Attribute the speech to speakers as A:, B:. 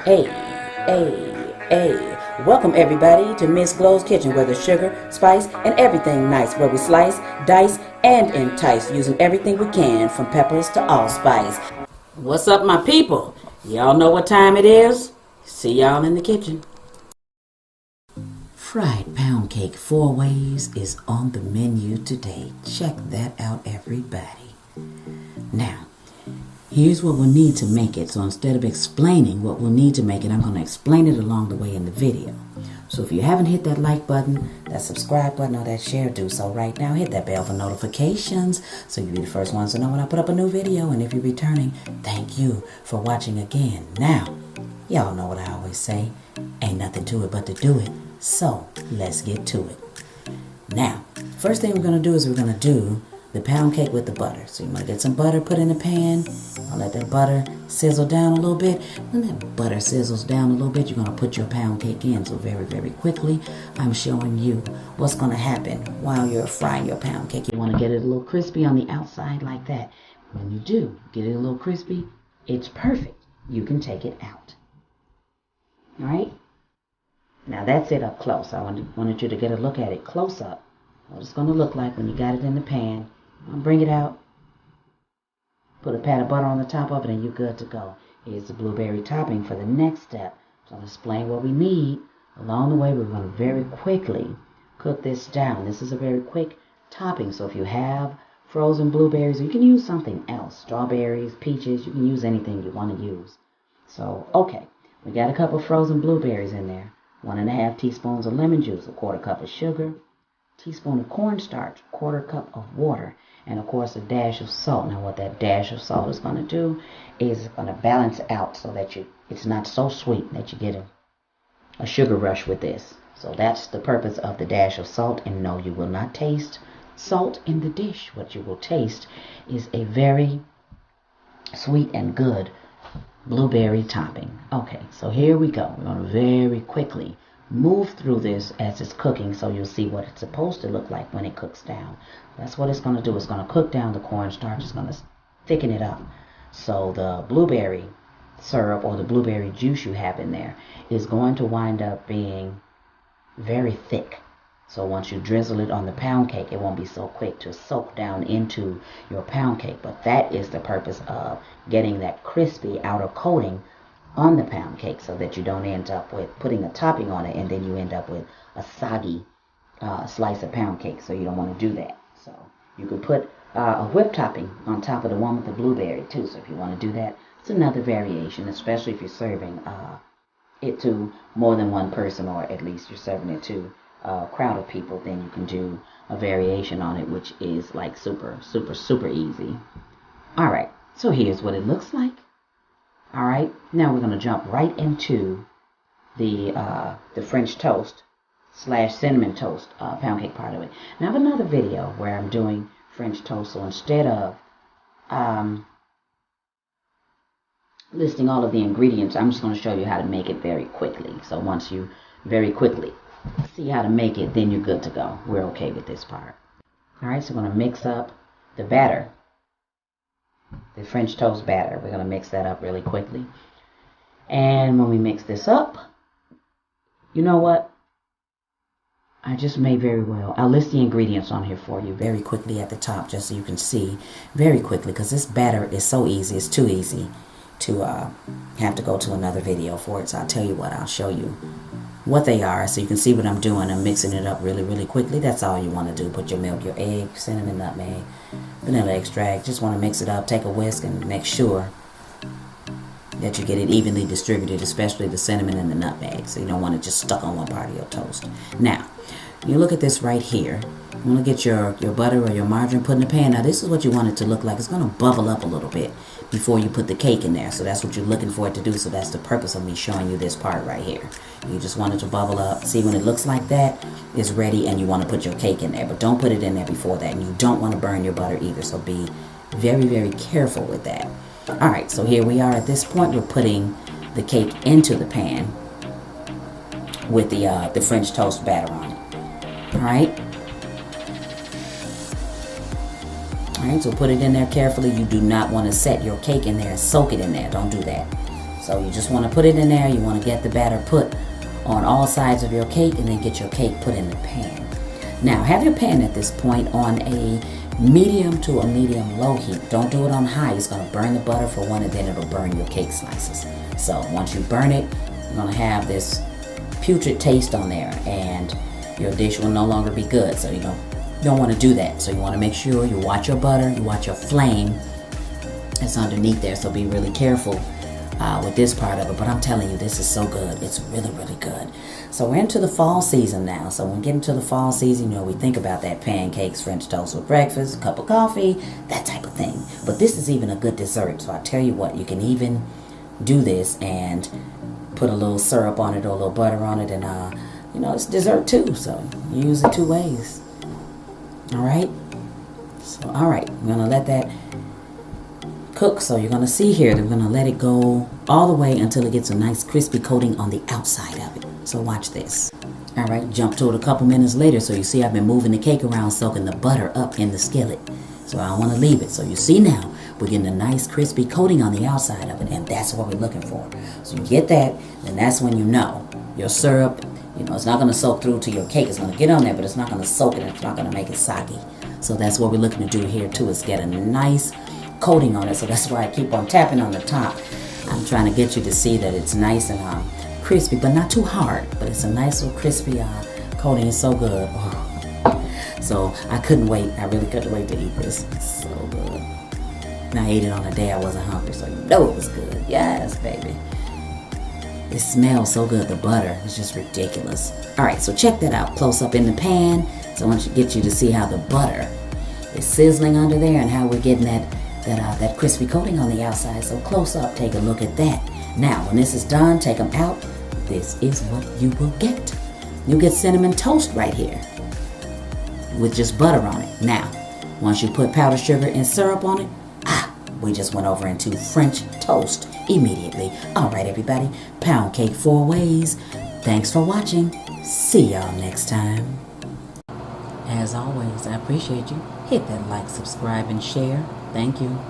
A: Hey, hey. Welcome everybody to Miss Glow's Kitchen, where there's sugar, spice, and everything nice, where we slice, dice, and entice, using everything we can, from peppers to allspice. What's up, my people? Y'all know what time it is? See y'all in the kitchen. Fried pound cake 4 ways is on the menu today. Check that out, everybody. Now, here's what we'll need to make it. So instead of explaining what we'll need to make it, I'm going to explain it along the way in the video. So if you haven't hit that like button, that subscribe button, or that share, do so right now. Hit that bell for notifications so you'll be the first ones to know when I put up a new video. And if you're returning, thank you for watching again. Now, y'all know what I always say. Ain't nothing to it but to do it. So let's get to it. Now, first thing we're going to do is we're going to do the pound cake with the butter. So you want to get some butter, put in the pan. I'll let that butter sizzle down a little bit. When that butter sizzles down a little bit, you're going to put your pound cake in. So very, very quickly, I'm showing you what's going to happen while you're frying your pound cake. You want to get it a little crispy on the outside like that. When you do get it a little crispy, it's perfect. You can take it out. All right? Now that's it up close. I wanted you to get a look at it close up. What it's going to look like when you got it in the pan. I'll bring it out. Put a pat of butter on the top of it and you're good to go. Here's the blueberry topping for the next step. So I'll explain what we need. Along the way, we're going to very quickly cook this down. This is a very quick topping. So if you have frozen blueberries, you can use something else. Strawberries, peaches, you can use anything you want to use. So, okay. We got a cup of frozen blueberries in there. 1.5 teaspoons of lemon juice, a 1/4 cup of sugar, teaspoon of cornstarch, 1/4 cup of water, and of course a dash of salt. Now what that dash of salt is going to do is it's going to balance out so that it's not so sweet that you get a sugar rush with this. So that's the purpose of the dash of salt. And no, you will not taste salt in the dish. What you will taste is a very sweet and good blueberry topping. Okay, so here we go. We're going to very quickly move through this as it's cooking so you'll see what it's supposed to look like when it cooks down. That's what it's going to do. It's going to cook down the cornstarch. It's going to thicken it up. So the blueberry syrup or the blueberry juice you have in there is going to wind up being very thick. So once you drizzle it on the pound cake, it won't be so quick to soak down into your pound cake. But that is the purpose of getting that crispy outer coating on the pound cake so that you don't end up with putting a topping on it and then you end up with a soggy slice of pound cake. So you don't want to do that. So you could put a whipped topping on top of the one with the blueberry too. So if you want to do that, it's another variation, especially if you're serving it to more than one person, or at least you're serving it to a crowd of people. Then you can do a variation on it, which is like super easy. All right, so here's what it looks like. All right, now we're going to jump right into the French toast / cinnamon toast pound cake part of it. Now I have another video where I'm doing French toast, so instead of listing all of the ingredients, I'm just going to show you how to make it very quickly. So once you very quickly see how to make it, then you're good to go. We're okay with this part. All right, so we're going to mix up the batter, the French toast batter. We're going to mix that up really quickly. And when we mix this up, you know what? I just may very well, I'll list the ingredients on here for you very quickly at the top just so you can see very quickly, because this batter is so easy. It's too easy to have to go to another video for it. So I'll tell you what, I'll show you what they are so you can see what I'm doing. I'm mixing it up really quickly. That's all you want to do. Put your milk, your egg, cinnamon, nutmeg, vanilla extract. Just want to mix it up. Take a whisk and make sure that you get it evenly distributed, especially the cinnamon and the nutmeg. So you don't want it just stuck on one part of your toast. Now, you look at this right here. You want to get your butter or your margarine put in the pan. Now this is what you want it to look like. It's going to bubble up a little bit before you put the cake in there. So that's what you're looking for it to do. So that's the purpose of me showing you this part right here. You just want it to bubble up. See, when it looks like that, it's ready and you want to put your cake in there. But don't put it in there before that. And you don't want to burn your butter either. So be very careful with that. All right, so here we are at this point. We're putting the cake into the pan with the French toast batter on it. All right. All right, so put it in there carefully. You do not want to set your cake in there and soak it in there. Don't do that. So you just want to put it in there. You want to get the batter put on all sides of your cake, and then get your cake put in the pan. Now have your pan at this point on a medium to a medium low heat. Don't do it on high. It's going to burn the butter for one, and then it'll burn your cake slices. So once you burn it, you're going to have this putrid taste on there, and your dish will no longer be good. So you don't want to do that. So you want to make sure you watch your butter, you watch your flame. It's underneath there, so be really careful with this part of it. But I'm telling you, this is so good. It's really, really good. So we're into the fall season now. So when we get into the fall season, we think about that pancakes, French toast with breakfast, a cup of coffee, that type of thing. But this is even a good dessert. So I tell you what, you can even do this and put a little syrup on it or a little butter on it, and it's dessert too. So you use it two ways. All right. So all right, we're gonna let that cook. So you're going to see here that we're going to let it go all the way until it gets a nice crispy coating on the outside of it. So watch this. All right, jump to it a couple minutes later. So you see I've been moving the cake around, soaking the butter up in the skillet. So I don't want to leave it. So you see now we're getting a nice crispy coating on the outside of it, and that's what we're looking for. So you get that, and that's when your syrup, it's not going to soak through to your cake. It's going to get on there, but it's not going to soak it. It's not going to make it soggy. So that's what we're looking to do here too, is get a nice coating on it. So that's why I keep on tapping on the top. I'm trying to get you to see that it's nice and crispy, but not too hard. But it's a nice little crispy coating. It's so good. Oh. So I couldn't wait. I really couldn't wait to eat this. It's so good. And I ate it on a day I wasn't hungry, so it was good. Yes, baby. It smells so good. The butter is just ridiculous. All right, so check that out close up in the pan. So I want to get you to see how the butter is sizzling under there and how we're getting that crispy coating on the outside. So close up, take a look at that. Now, when this is done, take them out. This is what you will get. You'll get cinnamon toast right here with just butter on it. Now, once you put powdered sugar and syrup on it, we just went over into French toast immediately. All right, everybody, pound cake 4 ways. Thanks for watching. See y'all next time. As always, I appreciate you. Hit that like, subscribe, and share. Thank you.